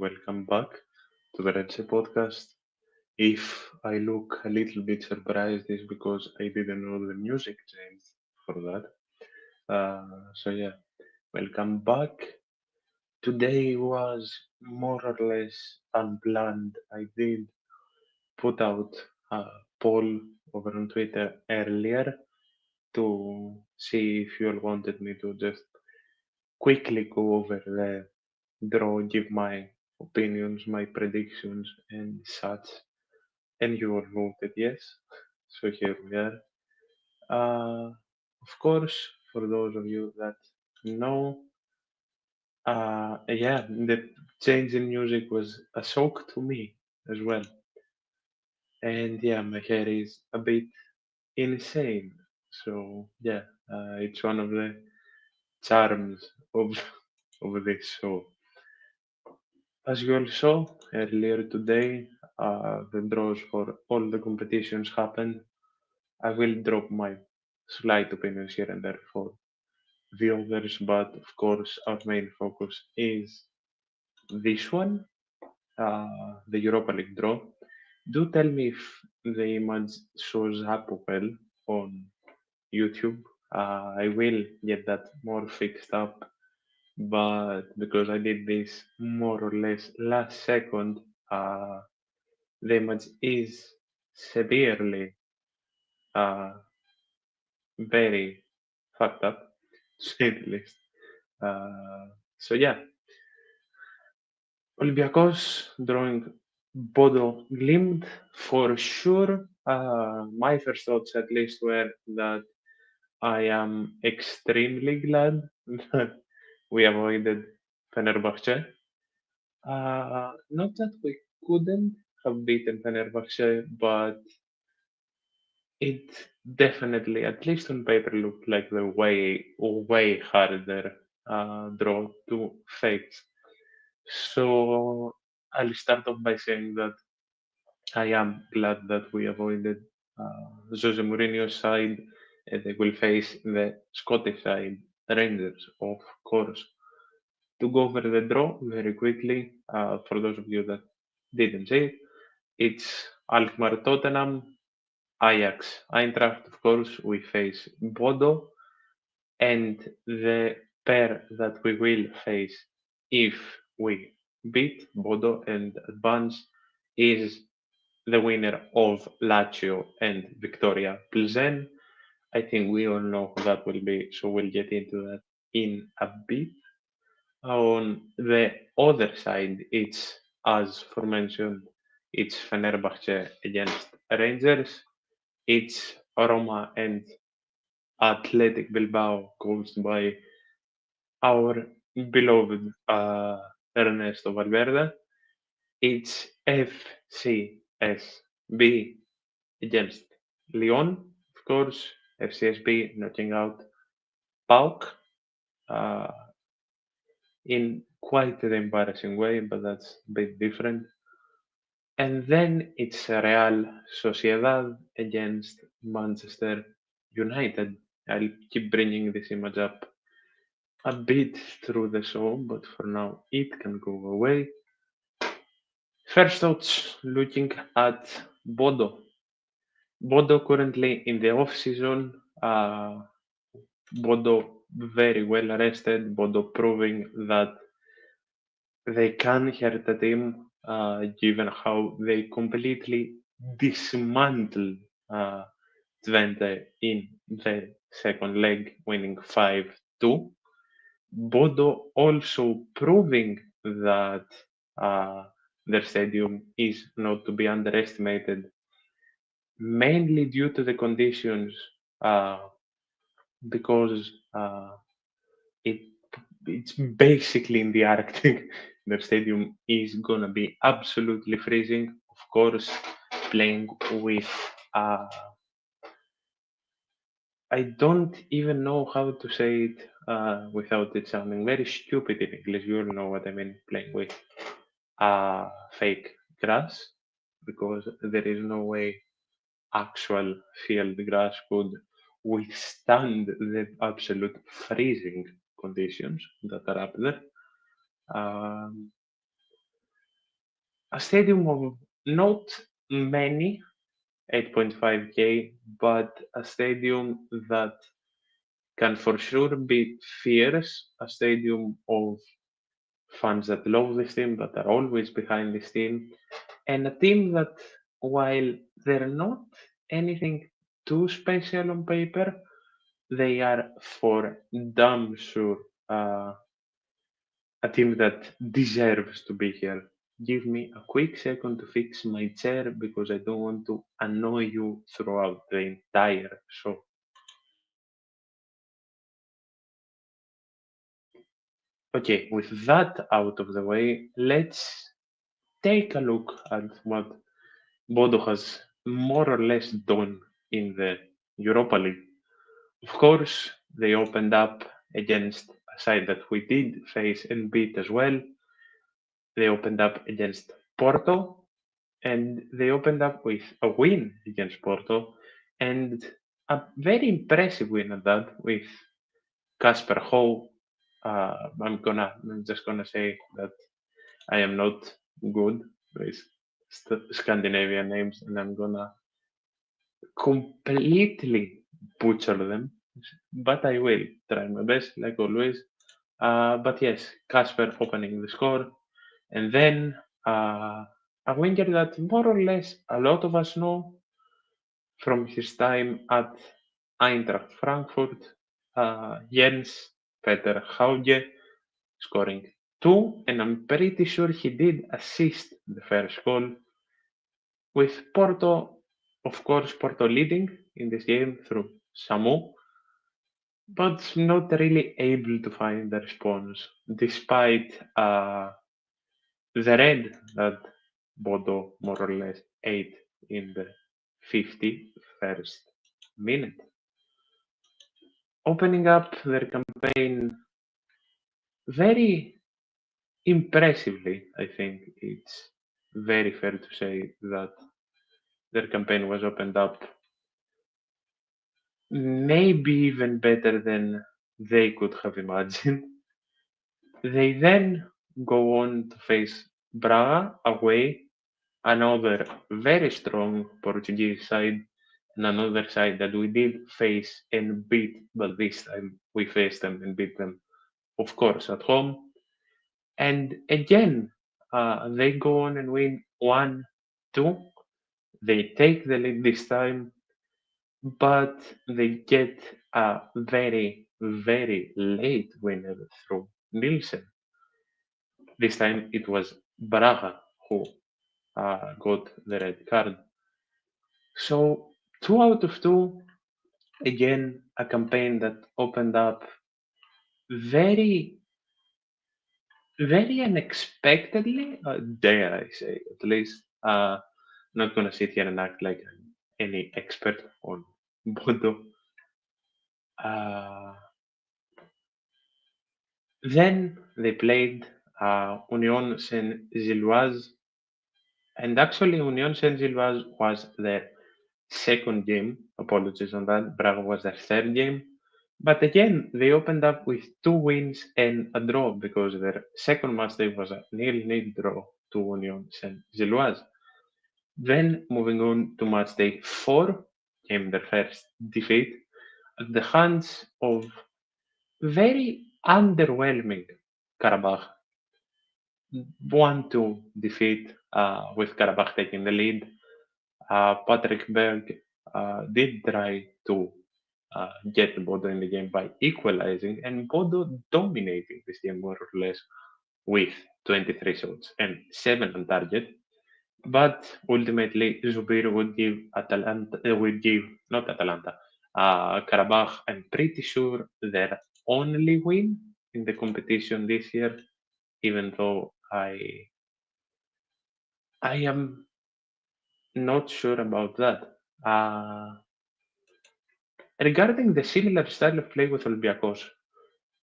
welcome back to the Redseapodcast. If I look a little bit surprised, it's because I didn't know the music changed for that. So, welcome back. Today was more or less unplanned. I did put out a poll over on Twitter earlier to see if you all wanted me to just quickly go over the draw, give my opinions, my predictions, and such. And you all voted yes. So here we are. Of course, for those of you that know, the change in music was a shock to me as well. And yeah, my hair is a bit insane. So yeah, it's one of the charms of of this show. As you all saw earlier today, the draws for all the competitions happened. I will drop my slight opinions here and there for the others, but of course, our main focus is this one, the Europa League draw. Do tell me if the image shows up well on YouTube. I will get that more fixed up, but because I did this more or less last second, uh, the image is severely, uh, very fucked up, to say the least. So yeah, Olympiacos drawing Bodo Glimt for sure. My first thoughts, at least, were that I am extremely glad that we avoided Fenerbahce. Not that we couldn't have beaten Fenerbahce, but it definitely, at least on paper, looked like the way harder draw to face. So I'll start off by saying that I am glad that we avoided Jose Mourinho's side, and they will face the Scottish side, Rangers, of course. To go over the draw very quickly, for those of you that didn't see it, it's Alkmaar Tottenham, Ajax Eintracht, of course. We face Bodo, and the pair that we will face if we beat Bodo and advance is the winner of Lazio and Victoria Plzen. I think we all know who that will be, so we'll get into that in a bit. On the other side, it's, as aforementioned, it's Fenerbahce against Rangers. It's Roma and Athletic Bilbao, coached by our beloved Ernesto Valverde. It's FCSB against Lyon, of course. FCSB knocking out PAOK uh, in quite an embarrassing way, but that's a bit different. And then it's Real Sociedad against Manchester United. I'll keep bringing this image up a bit through the show, but for now it can go away. First thoughts looking at Bodo. Bodo currently in the off season. Bodo very well rested. Bodo proving that they can hurt the team, given how they completely dismantled uh, Twente in the second leg, winning 5-2. Bodo also proving that uh, their stadium is not to be underestimated, mainly due to the conditions, uh, because it it's basically in the Arctic. Their stadium is gonna be absolutely freezing. Of course, playing with uh, I don't even know how to say it without it sounding very stupid in English. You all know what I mean. Playing with fake grass, because there is no way actual field grass could withstand the absolute freezing conditions that are up there. Um, a stadium of not many 8.5k, but a stadium that can for sure be fierce, a stadium of fans that love this team, that are always behind this team, and a team that, while they're not anything too special on paper, they are for damn sure a team that deserves to be here. Give me a quick second to fix my chair because I don't want to annoy you throughout the entire show. Okay, with that out of the way, let's take a look at what Bodo has more or less done in the Europa League. Of course, they opened up against a side that we did face and beat as well. They opened up against Porto, and they opened up with a win against Porto, and a very impressive win at that with Kasper Ho. I'm just gonna say that I am not good with Scandinavian names, and I'm gonna completely butcher them, but I will try my best, like always. But yes, Kasper opening the score, and then a winger that more or less a lot of us know from his time at Eintracht Frankfurt, Jens Peter Hauge, scoring two, and I'm pretty sure he did assist the first goal. With Porto, of course, Porto leading in this game through Samu, but not really able to find the response despite the red that Bodo more or less ate in the 51st minute. Opening up their campaign very impressively, I think it's very fair to say that their campaign was opened up maybe even better than they could have imagined. They then go on to face Braga away, another very strong Portuguese side, and another side that we did face and beat, but this time we faced them and beat them, of course, at home. And again, they go on and win 1-2. They take the lead this time, but they get a very, very late winner through Nielsen. This time it was Braga who got the red card. So, 2 out of 2, again, a campaign that opened up very, very unexpectedly, dare I say, at least. Not gonna sit here and act like I'm any expert on Bodo. Uh, then they played Union Saint-Gilloise, and actually Union Saint-Gilloise was their second game. Apologies on that. Braga was their third game. But again, they opened up with 2 wins and a draw because their second match day was a nil-nil draw to Union Saint-Gilloise. Then moving on to match day 4, came their first defeat at the hands of very underwhelming Karabakh. 1-2 defeat with Karabakh taking the lead. Patrick Berg did try to get Bodo in the game by equalizing, and Bodo dominating this game more or less with 23 shots and 7 on target. But ultimately, Zubir would give not Atalanta, Karabakh, I'm pretty sure their only win in the competition this year, even though I am not sure about that. Regarding the similar style of play with Olympiacos,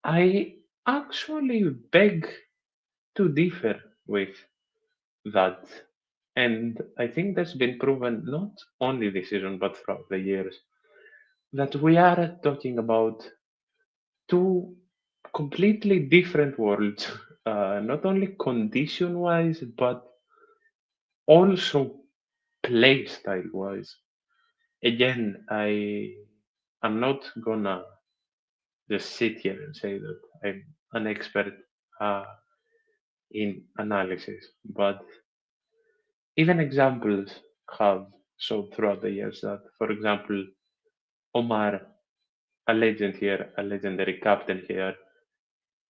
I actually beg to differ with that. And I think that's been proven not only this season but throughout the years that we are talking about two completely different worlds, not only condition wise, but Also, play style wise, again, I'm not gonna just sit here and say that I'm an expert uh, in analysis, but even examples have shown throughout the years that, for example, Omar, a legend here, a legendary captain here,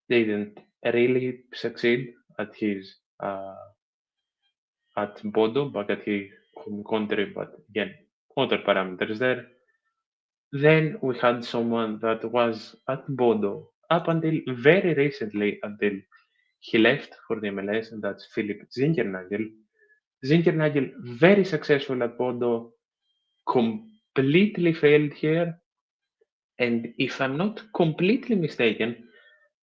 didn't really succeed at his at Bodo back at his home country, but again, other parameters there. Then we had someone that was at Bodo up until very recently, until he left for the MLS, and that's Philip Zinkernagel. Zinkernagel, very successful at Bodo, completely failed here. And if I'm not completely mistaken,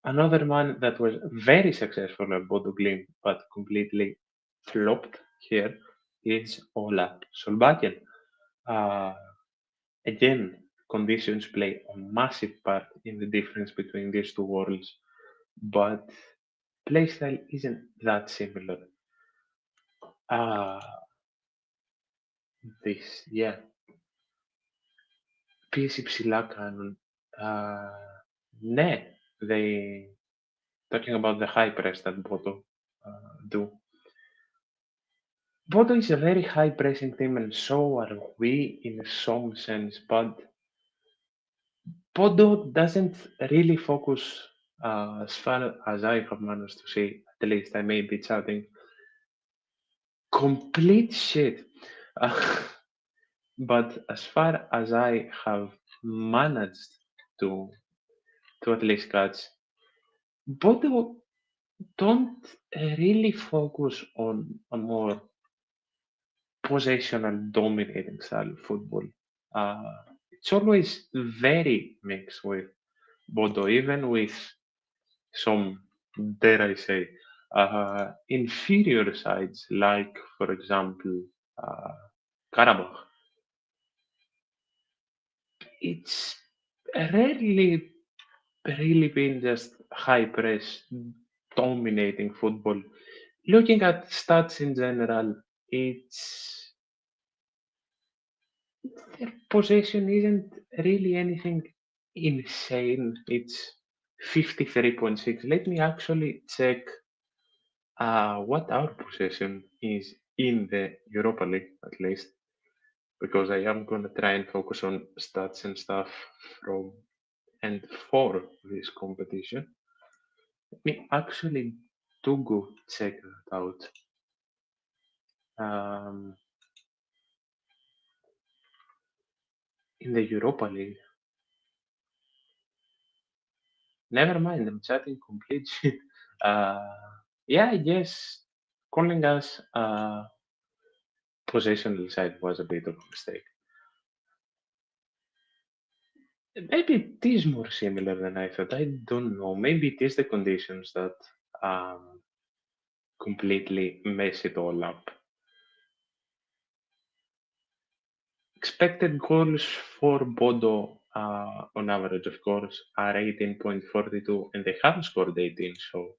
another man that was very successful at Bodo Glimt but completely flopped here is Ola Solbakken. Uh, Again, conditions play a massive part in the difference between these two worlds, but playstyle isn't that similar. Uh, yeah, πίεση ψηλά κάνουν. Ναι, they talking about the high press that Bodo do. Bodo is a very high pressing team, and so are we in some sense, but Bodo doesn't really focus, as far as I have managed to see, at least I may be chatting, complete shit. Uh, but as far as I have managed to at least catch, Bodo don't really focus on a more possessional dominating style of football. Uh, it's always very mixed with Bodo, even with some, dare I say, inferior sides, like, for example, uh, Karabakh. It's rarely really been just high press, dominating football. Looking at stats in general, it's their possession isn't really anything insane. It's 53.6. Let me actually check what our possession is in the Europa League, at least, because I am going to try and focus on stats and stuff from and for this competition. Let me actually do go check that out. Um, in the Europa League. Never mind, I'm chatting complete shit. Uh, yeah, I guess calling us possessional side was a bit of a mistake. Maybe it is more similar than I thought. I don't know. Maybe it is the conditions that um, completely mess it all up. Expected goals for Bodo, on average, of course, are 18.42, and they have scored 18. So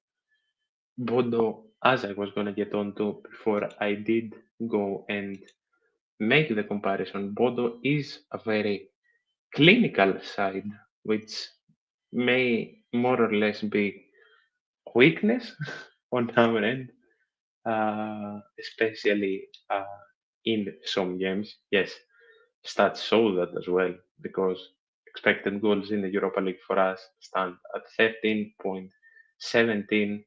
Bodo, as I was gonna get on to before I did go and make the comparison, Bodo is a very clinical side, which may more or less be weakness on our end, especially in some games. Yes, stats show that as well, because expected goals in the Europa League for us stand at 13.17,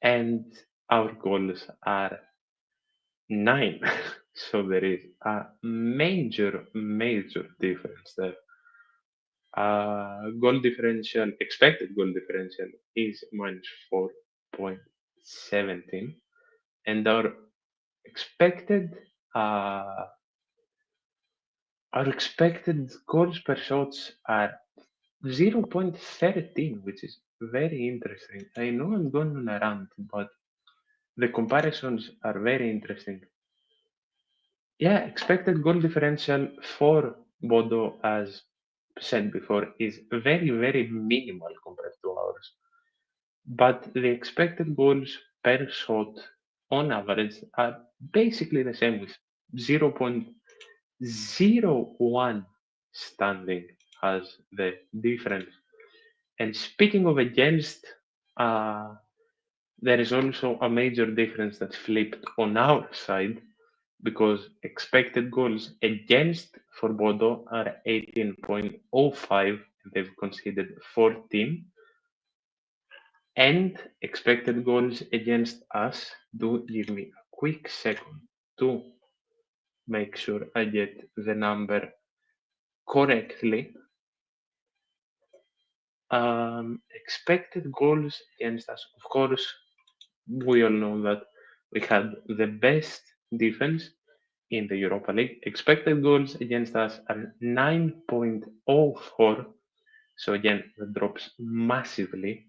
and our goals are 9. So there is a major difference there. Goal differential, expected goal differential is minus 4.17, and expected uh, our expected goals per shots are 0.13, which is very interesting. I know I'm going on a rant, but the comparisons are very interesting. Yeah, expected goal differential for Bodo, as said before, is very minimal compared to ours. But the expected goals per shot on average are basically the same with 0.01 standing as the difference. And speaking of against, uh, there is also a major difference that flipped on our side because expected goals against for Bodo are 18.05 and they've conceded 14. And expected goals against us, do give me a quick second to make sure I get the number correctly. Expected goals against us, of course, we all know that we had the best defense in the Europa League. Expected goals against us are 9.04, so again, that drops massively.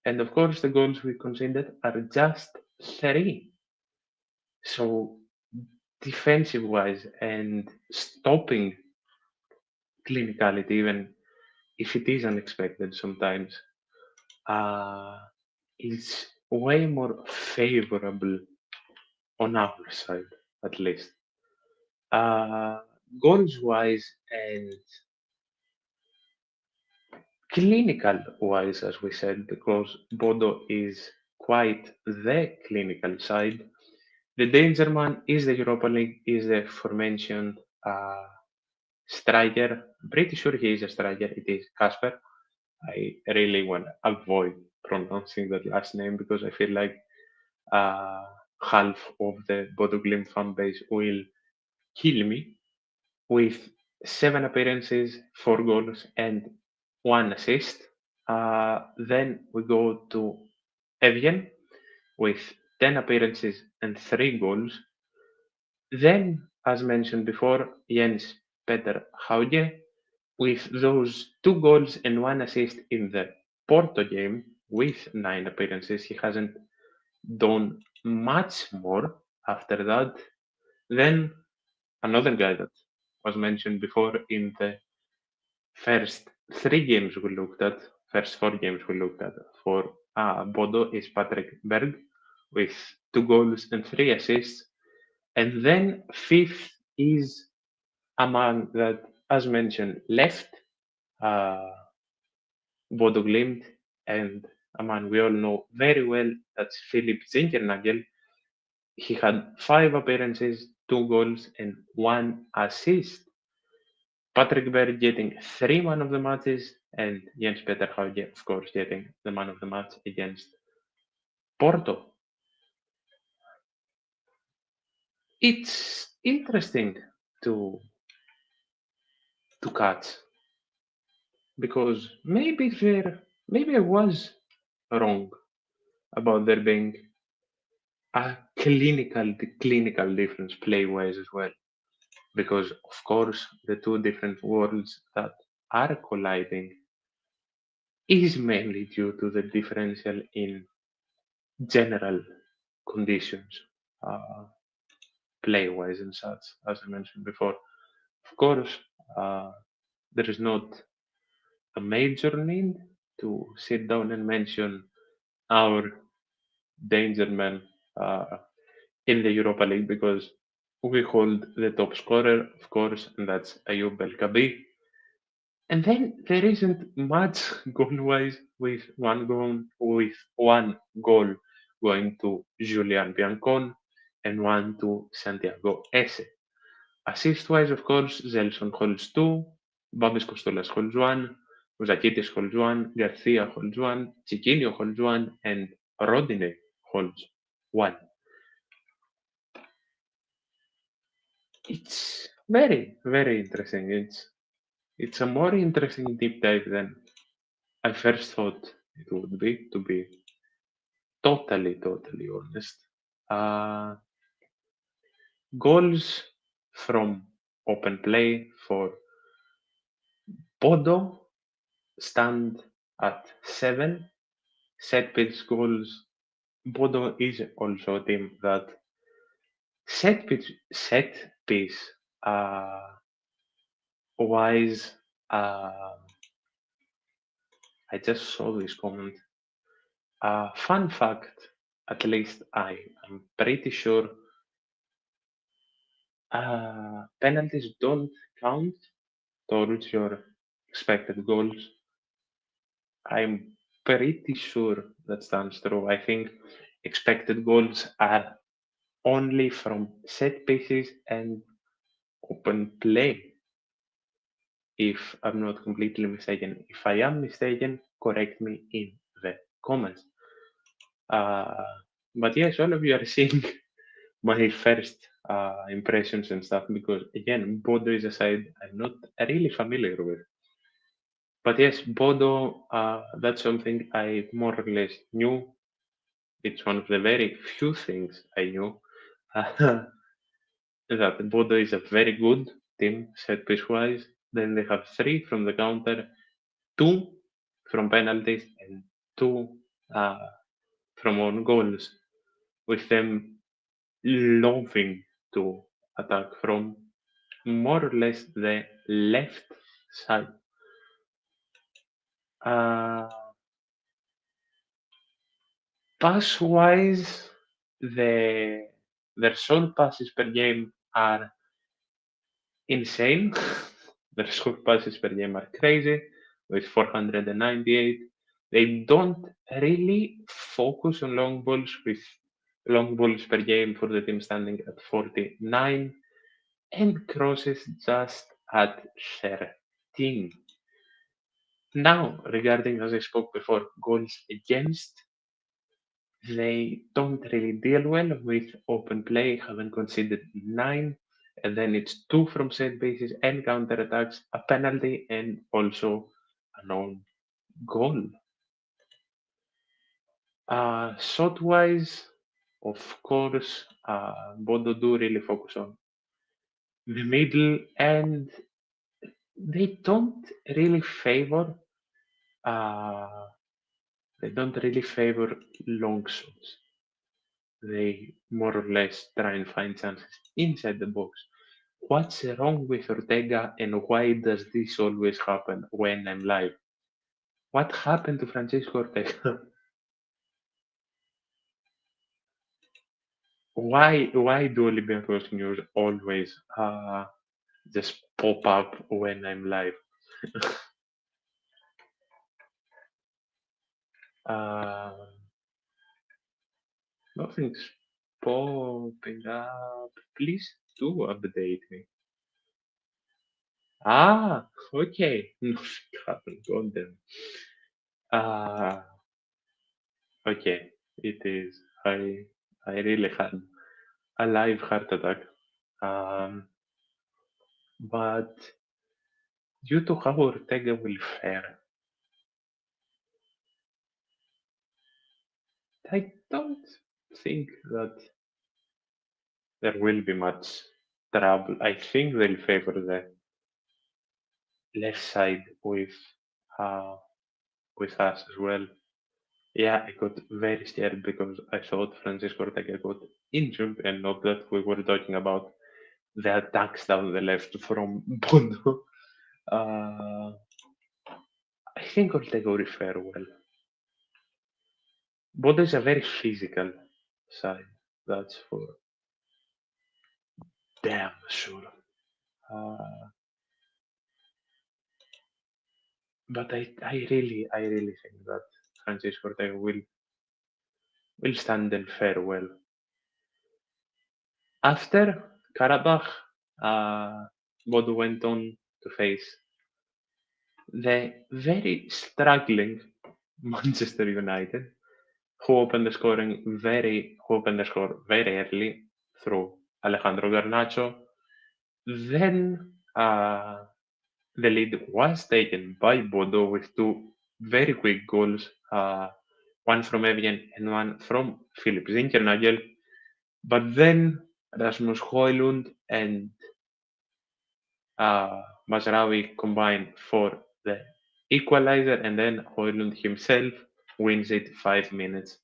And of course, the goals we conceded are just 3. So defensive wise and stopping clinicality, even if it is unexpected sometimes, uh, is way more favorable on our side, at least. Uh, Goals wise and clinical wise, as we said, because Bodo is quite the clinical side. The danger man is the Europa League, is the aforementioned striker. Pretty sure he is a striker. It is Casper. I really want to avoid pronouncing that last name because I feel like uh, half of the Bodo Glimt fan base will kill me. With 7 appearances, 4 goals, and 1 assist. Then we go to Evian with 10 appearances and 3 goals. Then, as mentioned before, Jens Peter Hauge with those 2 goals and 1 assist in the Porto game with 9 appearances. He hasn't done much more after that. Then another guy that was mentioned before in the first 3 games we looked at, first 4 games we looked at for Bodo is Patrick Berg with 2 goals and 3 assists. And then fifth is a man that, as mentioned, left uh, Bodo Glimt and a man we all know very well, that's Philip Zinkernagel. He had 5 appearances, 2 goals, and 1 assist. Patrick Berg getting 3 man of the matches, and Jens Peter Hauge, of course, getting the man of the match against Porto. It's interesting to catch because maybe I was wrong about there being a clinical difference play wise as well. Because of course the two different worlds that are colliding is mainly due to the differential in general conditions, uh, play wise and such, as I mentioned before. Of course, uh, there is not a major need to sit down and mention our danger man in the Europa League because we hold the top scorer, of course, and that's Ayub El Kabi. And then there isn't much goal wise with one goal going to Julian Biancon and one to Santiago Esse. Assist wise, of course, Zelson holds 2, Babis Costolas holds 1, Zakitis holds 1, Garcia holds 1, Chiquinho holds 1, and Rodine holds 1. It's very interesting. It's a more interesting deep dive than I first thought it would be, to be totally honest. Uh, Goals from open play for Bodo stand at 7. Set piece goals. Bodo is also a team that set piece wise. I just saw this comment. Fun fact At least I am pretty sure penalties don't count towards your expected goals. I'm pretty sure that stands true. I think expected goals are only from set pieces and open play, if I'm not completely mistaken. If I am mistaken, correct me in the comments. Uh, but yes, all of you are seeing my first impressions and stuff because, again, Bodo is a side I'm not really familiar with. But yes, Bodo, that's something I more or less knew. It's one of the very few things I knew. That Bodo is a very good team set piece wise. Then they have three from the counter, two from penalties, and two uh, from own goals, with them loving to attack from more or less the left side. Uh, Pass wise, the their short passes per game are insane. Their short passes per game are crazy with 498. They don't really focus on long balls with long balls per game for the team standing at 49 and crosses just at 13. Now, regarding as I spoke before, goals against, they don't really deal well with open play, having conceded nine, and then it's two from set bases and counter attacks, a penalty, and also an own goal. Shot wise, of course, Bodo do really focus on the middle, and they don't really favor. Uh, they don't really favor long shots. They more or less try and find chances inside the box. What's wrong with Ortega and why does this always happen when I'm live? What happened to Francisco Ortega? why do Olympiacos news always just pop up when I'm live? uh, Nothing's popping up. Please do update me. Okay. Nothing happened on them. Uh, okay. It is. I really had a live heart attack. Um, but due to how Ortega will fare, I don't think that there will be much trouble. I think they'll favor the left side uh, with us as well. Yeah, I got very scared because I thought Francisco Ortega got injured and not that we were talking about the attacks down the left from Bondo. Uh, I think Ortega will fare well. Bodo is a very physical side, that's for damn sure. Uh, but I really think that Francisco Ortega will stand and fare well. After Karabakh, Bodo went on to face the very struggling Manchester United, who opened the score very early through Alejandro Garnacho. Then the lead was taken by Bodo with two very quick goals, one from Evian and one from Philip Zinkernagel. But then Rasmus Højlund and Mazraoui combined for the equalizer, and then Højlund himself wins it 5 minutes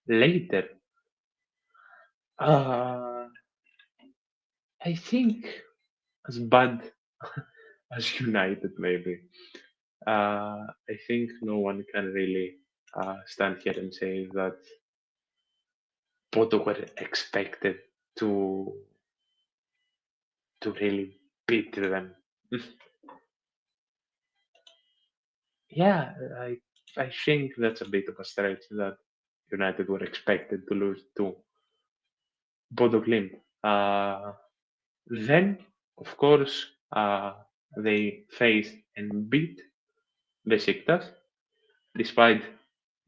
later. Uh, I think as bad as United, maybe. I think no one can really stand here and say that Bodo were expected to really beat them. Yeah, I think that's a bit of a stretch that United were expected to lose to Bodo Glimt. Then, of course, they faced and beat Besiktas, despite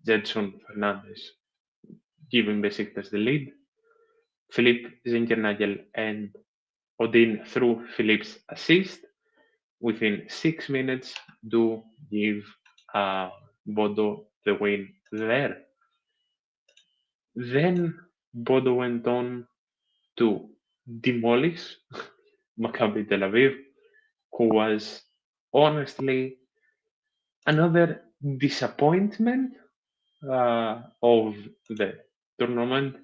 Jedson Fernandez giving Besiktas the lead. Philippe Zinkernagel and Odin through Philippe's assist within 6 minutes do give uh, Bodo the win there. Then Bodo went on to demolish Maccabi Tel Aviv, who was honestly another disappointment of the tournament.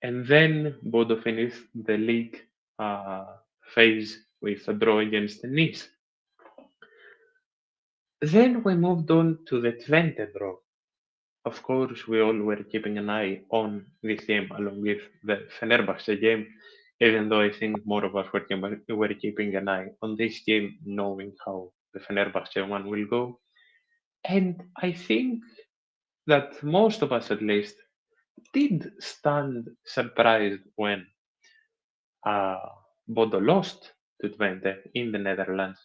And then Bodo finished the league uh, phase with a draw against Nice. Then we moved on to the Twente draw. Of course, we all were keeping an eye on this game along with the Fenerbahce game, even though I think more of us were keeping an eye on this game, knowing how the Fenerbahce one will go. And I think that most of us, at least, did stand surprised when uh, Bodo lost to Twente in the Netherlands.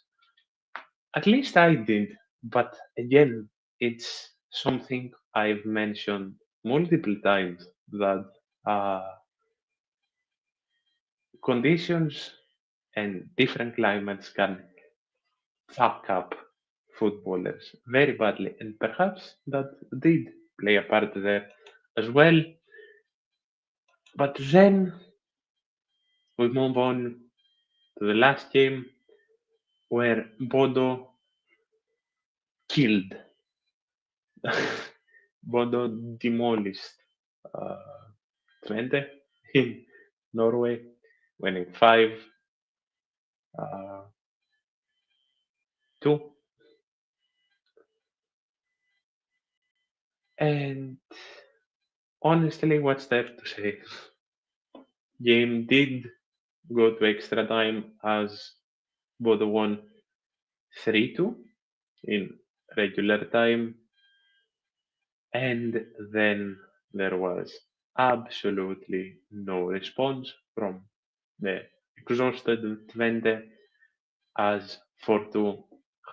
At least I did, but again, it's something I've mentioned multiple times that uh, conditions and different climates can fuck up footballers very badly, and perhaps that did play a part there as well. But then we move on to the last game where Bodo killed, Bodo demolished uh, Twente in Norway, winning 5-2. And honestly, what's there to say? Game did go to extra time as Bodo won 3-2 in regular time. And then there was absolutely no response from the exhausted Twente as 4-2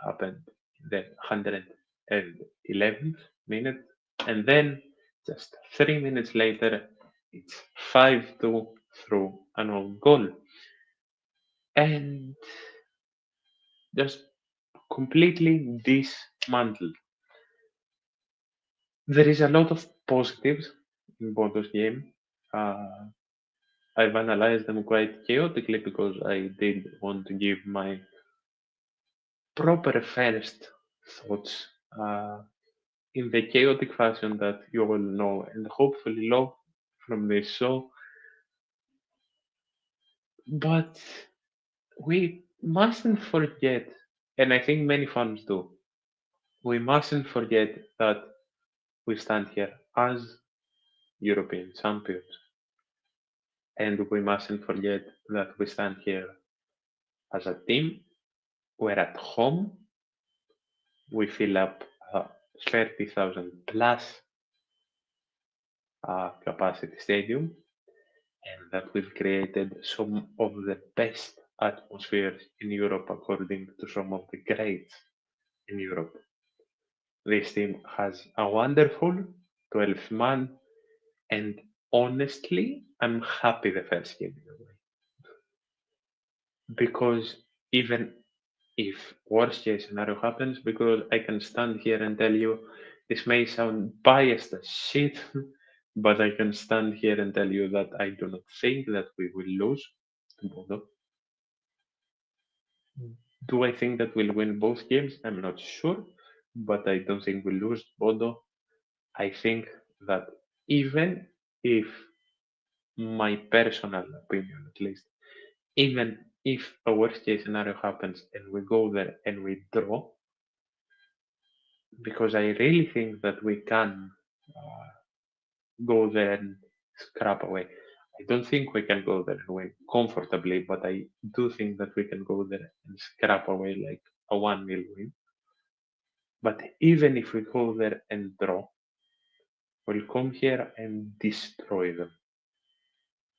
happened in the 111th minute. And then just 3 minutes later, it's 5-2 through an own goal. And just completely dismantled. There is a lot of positives in Bodo's game. Uh, I've analyzed them quite chaotically because I did want to give my proper first thoughts in the chaotic fashion that you all know and hopefully love from this show. But we mustn't forget, and I think many fans do, we mustn't forget that we stand here as European champions. And we mustn't forget that we stand here as a team where at home we fill up a 30,000 plus capacity stadium and that we've created some of the best atmospheres in Europe according to some of the greats in Europe. This team has a wonderful 12 man, and honestly, I'm happy the first game is away because even if worst case scenario happens, because I can stand here and tell you this may sound biased as shit, but I can stand here and tell you that I do not think that we will lose to Bodo. Do I think that we'll win both games? I'm not sure, but I don't think we'll lose Bodo. I think that even if my personal opinion, at least, even if a worst case scenario happens and we go there and we draw, because I really think that we can go there and scrap away. I don't think we can go there and win comfortably, but I do think that we can go there and scrap away like a 1-0 win. But even if we go there and draw, we'll come here and destroy them.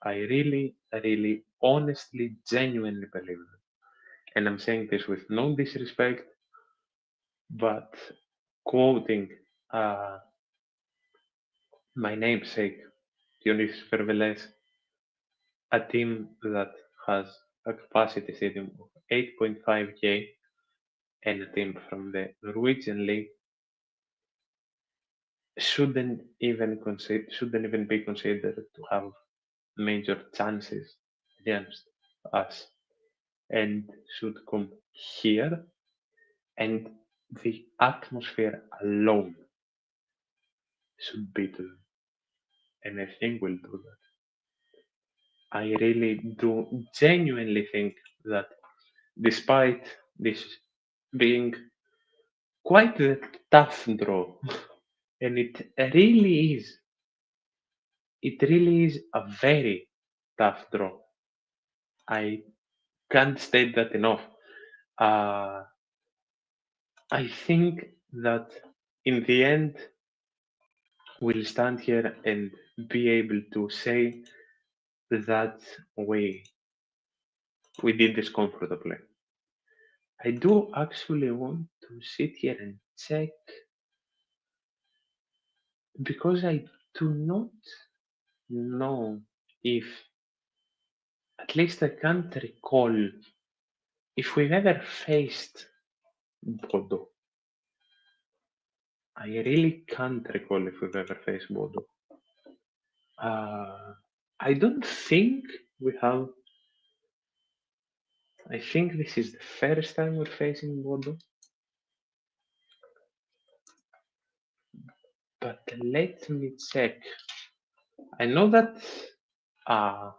I really, honestly, genuinely believe that. And I'm saying this with no disrespect, but quoting uh, my namesake, Dionys Verveles, a team that has a capacity stadium of 8.5k and a team from the Norwegian league shouldn't even be considered to have major chances against us and should come here and the atmosphere alone should beat them. And I think we'll do that. I really do genuinely think that despite this being quite a tough draw, and it really is a very tough draw. I can't state that enough. Uh, I think that in the end, we'll stand here and be able to say that we did this comfortably. I do actually want to sit here and check because I do not know if, at least I can't recall, if we've ever faced Bodo. I really can't recall if we've ever faced Bodo. Uh, I don't think we have. I think this is the first time we're facing Bodo. But let me check. I know that uh,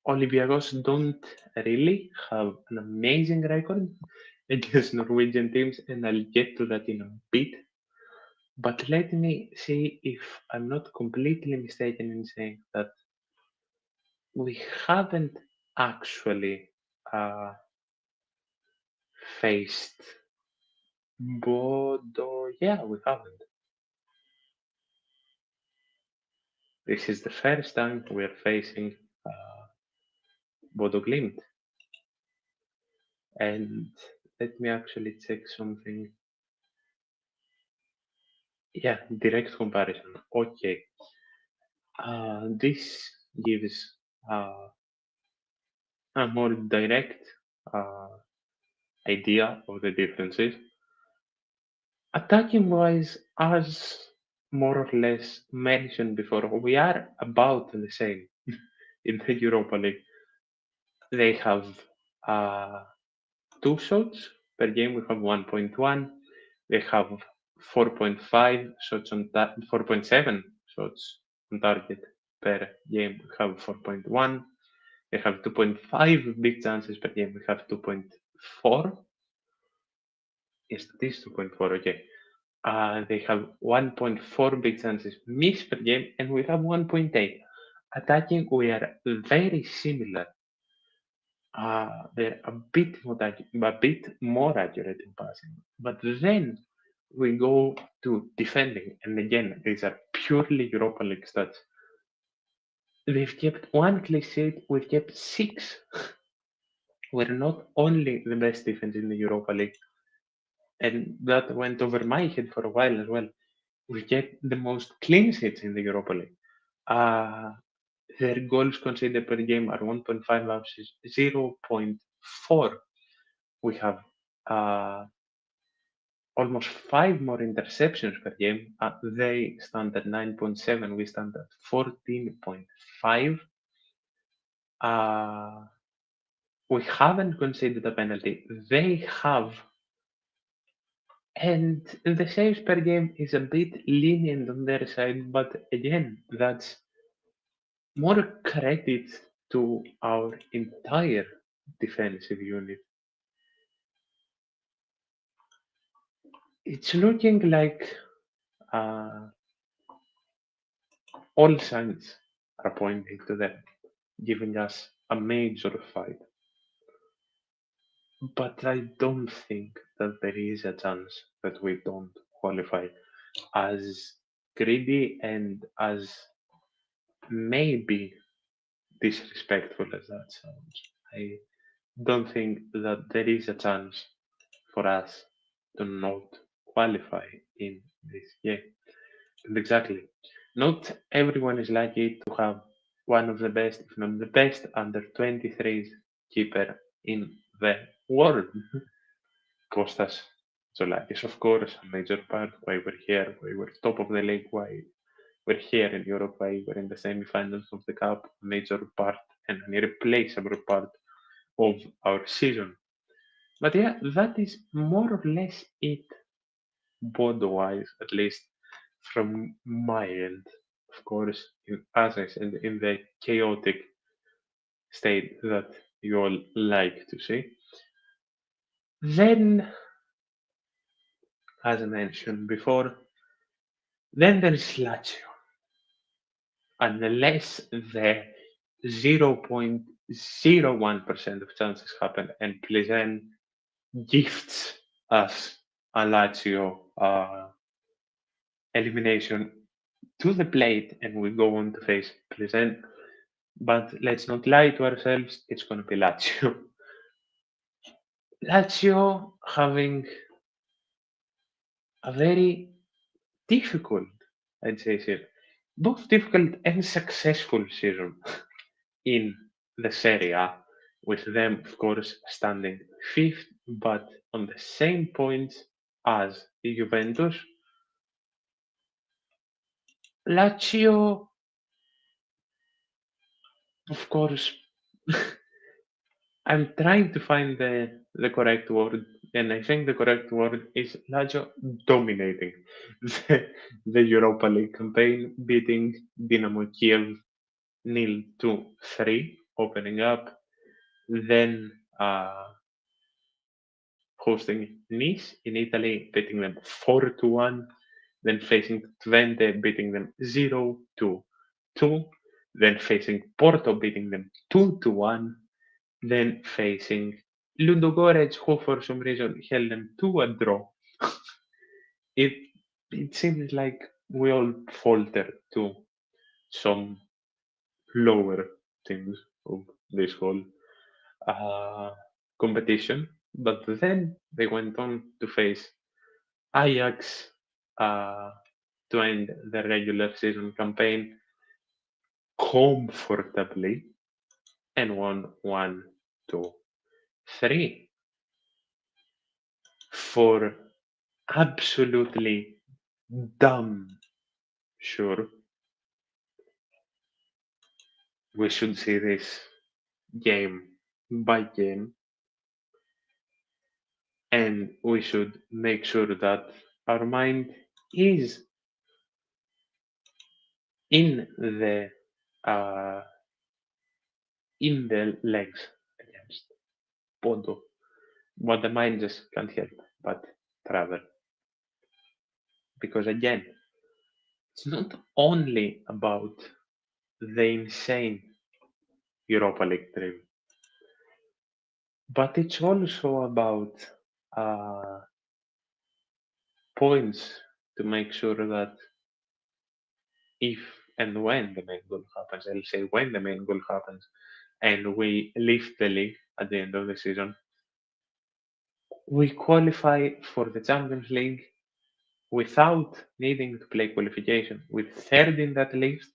Olympiacos don't really have an amazing record against Norwegian teams, and I'll get to that in a bit. But let me see if I'm not completely mistaken in saying that we haven't actually uh, faced Bodo. Yeah, we haven't. This is the first time we're facing Bodo Glimt. And let me actually check something. Yeah, direct comparison. Okay. This gives a more direct uh, idea of the differences. Attacking wise, as more or less mentioned before, we are about the same in the Europa League. They have uh, two shots per game. We have 1.1. They have 4.5 shots on 4.7 shots on target per game. We have 4.1. They have 2.5 big chances per game. We have 2.4. Yes, it is 2.4. Okay. They have 1.4 big chances missed per game, and we have 1.8. Attacking, we are very similar. They're a bit more accurate in passing. But then we go to defending, and again, these are purely Europa League stats. They've kept one clean sheet, we've kept six. We're not only the best defense in the Europa League, and that went over my head for a while as well. We get the most clean sheets in the Europa League. Uh, their goals conceded per game are 1.5 versus 0.4. We have almost five more interceptions per game. They stand at 9.7. We stand at 14.5. We haven't conceded a penalty. They have. And the saves per game is a bit lenient on their side, but again, that's more credit to our entire defensive unit. It's looking like uh, all signs are pointing to them, giving us a major fight. But I don't think that there is a chance that we don't qualify. As greedy and as maybe disrespectful as that sounds, I don't think that there is a chance for us to not qualify in this game. And exactly, not everyone is lucky to have one of the best, if not the best, under 23s keeper in the world. Costas Zolakis, of course, a major part why we're here, why we're top of the league, why we're here in Europe, why we're in the semi-finals of the cup, a major part and an irreplaceable part of our season. But yeah, that is more or less it, Bodo-wise, at least from my end. Of course, as I said, in the chaotic state that you all like to see. Then, as I mentioned before, then there is Lazio. Unless the 0.01% of chances happen and Pleasant gifts us a Lazio elimination to the plate and we go on to face Pleasant. But let's not lie to ourselves, it's going to be Lazio. Lazio having a very difficult, I'd say, season. Both difficult and successful season in the Serie A, with them, of course, standing fifth, but on the same points as Juventus. Lazio, of course, I'm trying to find the correct word, and I think the correct word is Lazio dominating the Europa League campaign, beating Dynamo Kiev 0-3, opening up, then hosting Nice in Italy, beating them 4-1, then facing Twente, beating them 0-2, then facing Porto, beating them 2-1, then facing Ludogorets, who for some reason held them to a draw. it it seems like we all falter to some lower teams of this whole uh, competition. But then they went on to face Ajax uh, to end the regular season campaign comfortably and won 1-2-3 for absolutely dumb sure we should see this game by game and we should make sure that our mind is in uh, the legs against Podo. But the mind just can't help but travel. Because again, it's not only about the insane Europa League dream, but it's also about uh, points to make sure that if and when the main goal happens, I'll say when the main goal happens, and we lift the league at the end of the season, we qualify for the Champions League without needing to play qualification, with third in that list,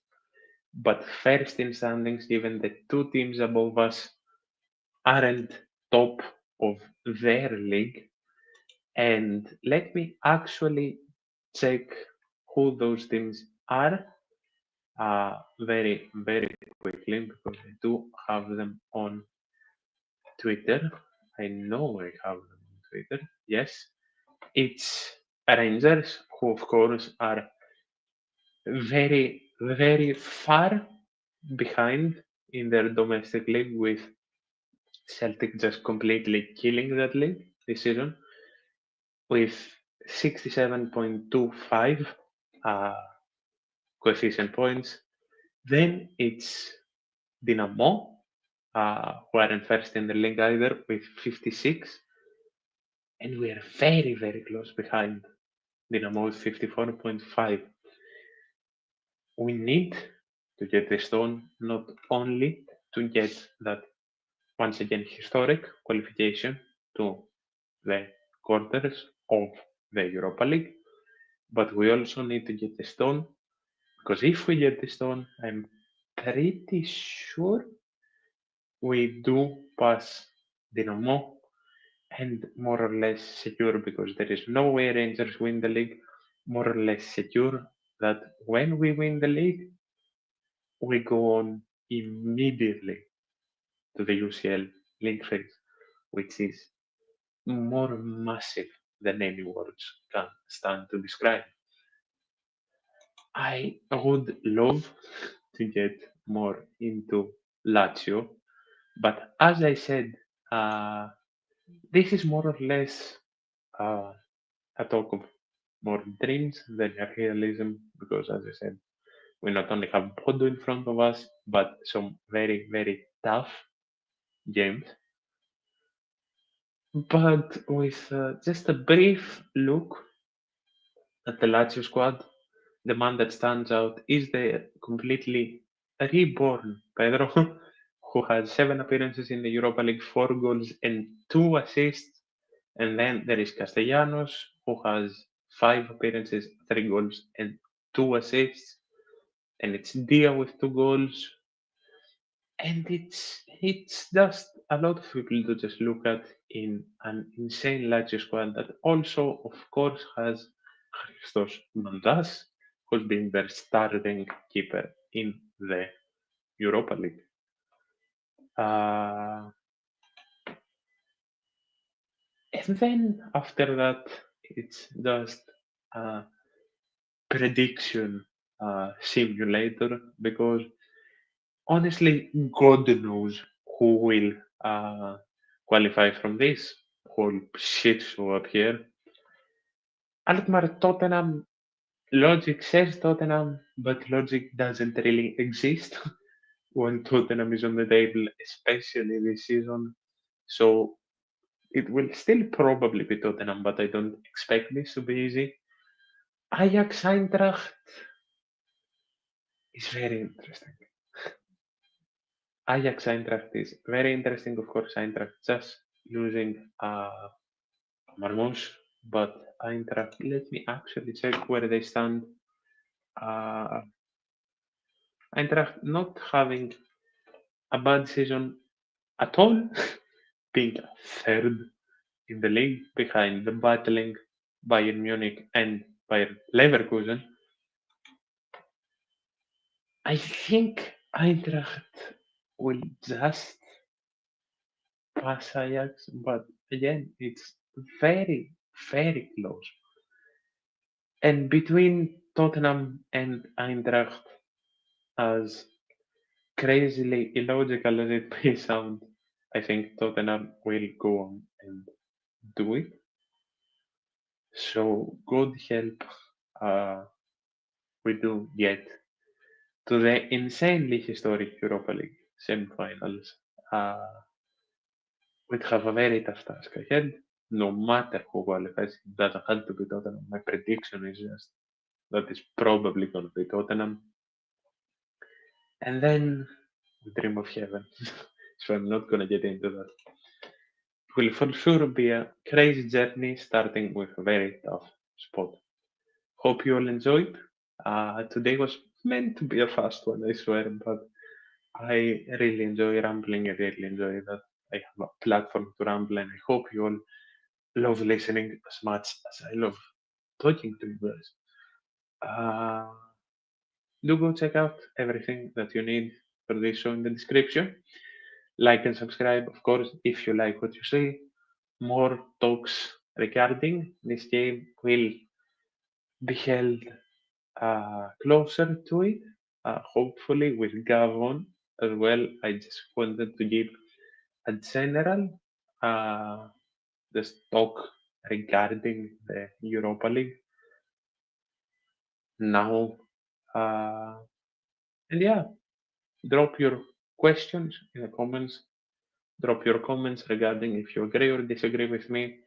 but first in standings, given the two teams above us aren't top of their league. And let me actually check who those teams are very, very quickly because I do have them on Twitter. I know I have them on Twitter. Yes, it's Rangers, who of course are very, very far behind in their domestic league, with Celtic just completely killing that league this season with 67.25 uh, coefficient points. Then it's Dynamo, who aren't first in the league either, with 56, and we are very, very close behind Dynamo with 54.5. We need to get this done, not only to get that once again historic qualification to the quarters of the Europa League, but we also need to get this done because if we get this done, I'm pretty sure we do pass Dynamo and more or less secure because there is no way Rangers win the league. More or less secure that when we win the league, we go on immediately to the UCL league phase, which is more massive than any words can stand to describe. I would love to get more into Lazio, but as I said, uh, this is more or less uh, a talk of more dreams than a realism because, as I said, we not only have Bodo in front of us, but some very, very tough games. But with just a brief look at the Lazio squad, the man that stands out is the completely reborn Pedro, who has 7 appearances in the Europa League, 4 goals and 2 assists. And then there is Castellanos, who has 5 appearances, 3 goals and 2 assists. And it's Dia with 2 goals. And it's just a lot of people to just look at in an insane Lazio squad that also, of course, has Christos Mandas, who's been their starting keeper in the Europa League. Uh, and then after that, it's just a prediction simulator because honestly, God knows who will qualify from this whole shit show up here. Alkmaar Tottenham, logic says Tottenham, but logic doesn't really exist when Tottenham is on the table, especially this season. So it will still probably be Tottenham, but I don't expect this to be easy. Ajax Eintracht is very interesting. Ajax Eintracht is very interesting, of course. Eintracht just losing Marmoush, but Eintracht, let me actually check where they stand. Uh, Eintracht not having a bad season at all, being third in the league behind the battling Bayern Munich and Bayern Leverkusen. I think Eintracht will just pass Ajax, but again, it's very, very close. And between Tottenham and Eintracht, as crazily illogical as it may sound, I think Tottenham will go on and do it. So, God help, uh, we do get to the insanely historic Europa League semi-finals. We'd have a very tough task ahead, no matter who qualifies. It doesn't have to be Tottenham. My prediction is just that it's probably going to be Tottenham. And then we dream of heaven. So I'm not going to get into that. It will for sure be a crazy journey starting with a very tough spot. Hope you all enjoyed. Today was meant to be a fast one, I swear, but I really enjoy rambling. I really enjoy that I have a platform to ramble, and I hope you all love listening as much as I love talking to you guys. Uh, do go check out everything that you need for this show in the description. Like and subscribe, of course, if you like what you see. More talks regarding this game will be held closer to it, hopefully with Gavon as well. I just wanted to give a general uh, just talk regarding the Europa League now. Uh, And yeah, drop your questions in the comments. Drop your comments regarding if you agree or disagree with me.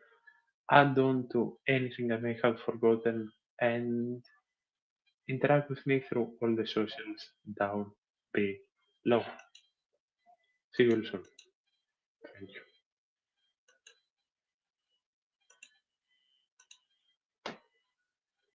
Add on to anything I may have forgotten and interact with me through all the socials down below. See you soon. Thank you.